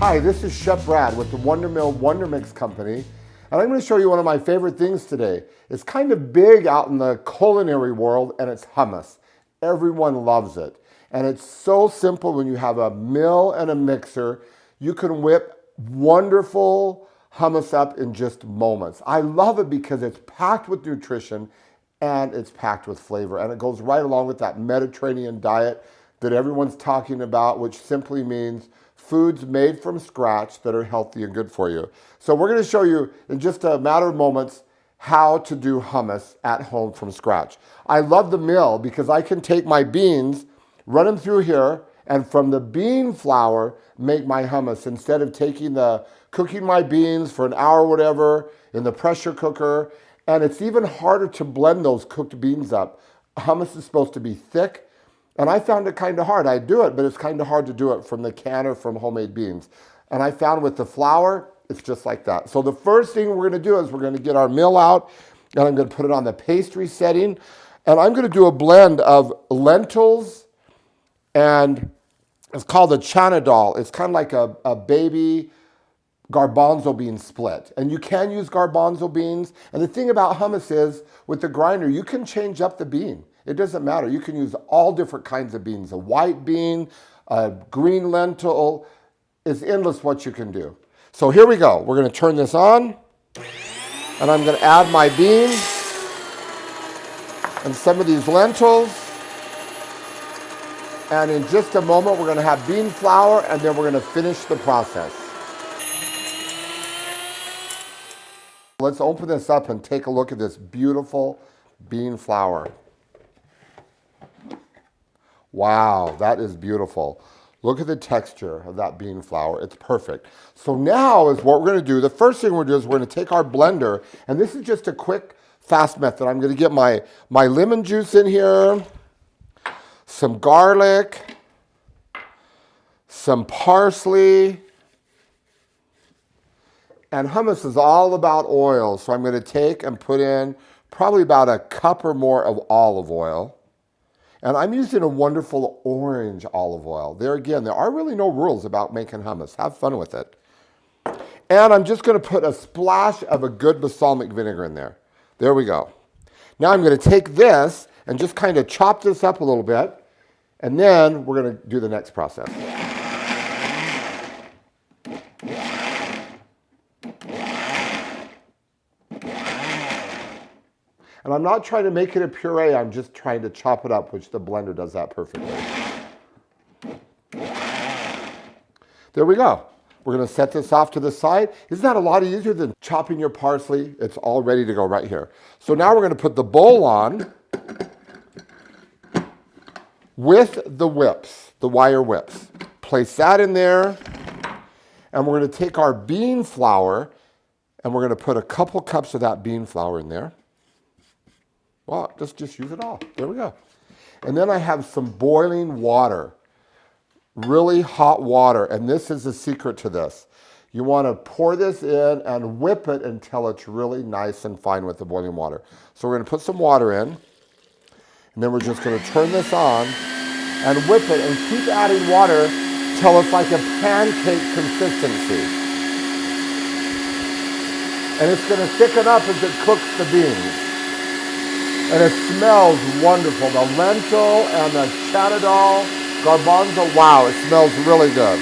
Hi, this is Chef Brad with the WonderMill WonderMix company, and I'm going to show you one of my favorite things today. It's kind of big out in the culinary world, and it's hummus. Everyone loves it. And it's so simple. When you have a mill and a mixer, you can whip wonderful hummus up in just moments. I love it because it's packed with nutrition and it's packed with flavor, and it goes right along with that Mediterranean diet that everyone's talking about, which simply means foods made from scratch that are healthy and good for you. So we're going to show you in just a matter of moments how to do hummus at home from scratch. I love the mill because I can take my beans, run them through here, and from the bean flour make my hummus instead of cooking my beans for an hour or whatever in the pressure cooker. And it's even harder to blend those cooked beans up. Hummus is supposed to be thick, and I found it kind of hard. I do it, but it's kind of hard to do it from the can or from homemade beans. And I found with the flour, it's just like that. So the first thing we're going to do is we're going to get our mill out, and I'm going to put it on the pastry setting. And I'm going to do a blend of lentils, and it's called a chana dal. It's kind of like a baby garbanzo bean split. And you can use garbanzo beans. And the thing about hummus is, with the grinder, you can change up the bean. It doesn't matter. You can use all different kinds of beans. A white bean, a green lentil. It's endless what you can do. So here we go. We're going to turn this on. And I'm going to add my beans and some of these lentils. And in just a moment, we're going to have bean flour, and then we're going to finish the process. Let's open this up and take a look at this beautiful bean flour. Wow, that is beautiful. Look at the texture of that bean flour. It's perfect. So now is what we're going to do. The first thing we're going to do is we're going to take our blender, and this is just a quick, fast method. I'm going to get my lemon juice in here, some garlic, some parsley, and hummus is all about oil. So I'm going to take and put in probably about a cup or more of olive oil. And I'm using a wonderful orange olive oil. There again, there are really no rules about making hummus. Have fun with it. And I'm just going to put a splash of a good balsamic vinegar in there. There we go. Now I'm going to take this and just kind of chop this up a little bit. And then we're going to do the next process. And I'm not trying to make it a puree, I'm just trying to chop it up, which the blender does that perfectly. There we go. We're going to set this off to the side. Isn't that a lot easier than chopping your parsley? It's all ready to go right here. So now we're going to put the bowl on with the whips, the wire whips. Place that in there. And we're going to take our bean flour, and we're going to put a couple cups of that bean flour in there. Well, just use it all. There we go. And then I have some boiling water, really hot water. And this is the secret to this. You want to pour this in and whip it until it's really nice and fine with the boiling water. So we're going to put some water in. And then we're just going to turn this on and whip it and keep adding water till it's like a pancake consistency. And it's going to thicken up as it cooks the beans. And it smells wonderful. The lentil and the chana dal, garbanzo, wow, it smells really good.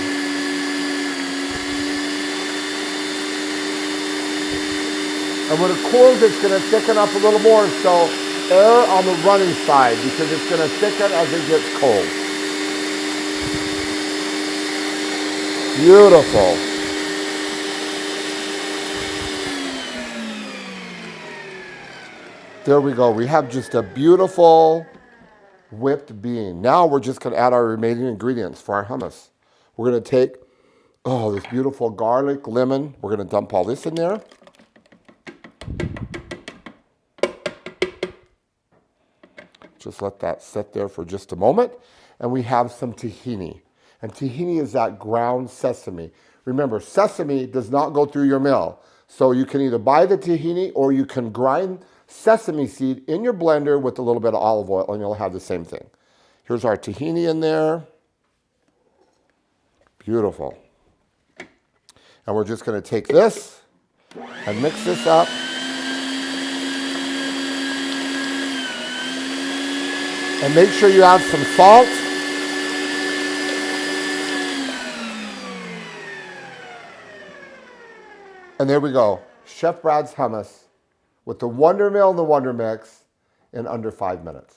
And when it cools, it's going to thicken up a little more, so err on the running side because it's going to thicken as it gets cold. Beautiful. There we go. We have just a beautiful whipped bean. Now we're just going to add our remaining ingredients for our hummus. We're going to take, this beautiful garlic, lemon. We're going to dump all this in there. Just let that sit there for just a moment. And we have some tahini. And tahini is that ground sesame. Remember, sesame does not go through your mill. So you can either buy the tahini or you can grind sesame seed in your blender with a little bit of olive oil and you'll have the same thing. Here's our tahini in there. Beautiful. And we're just going to take this and mix this up. And make sure you add some salt. And there we go. Chef Brad's hummus with the WonderMill and the WonderMix in under 5 minutes.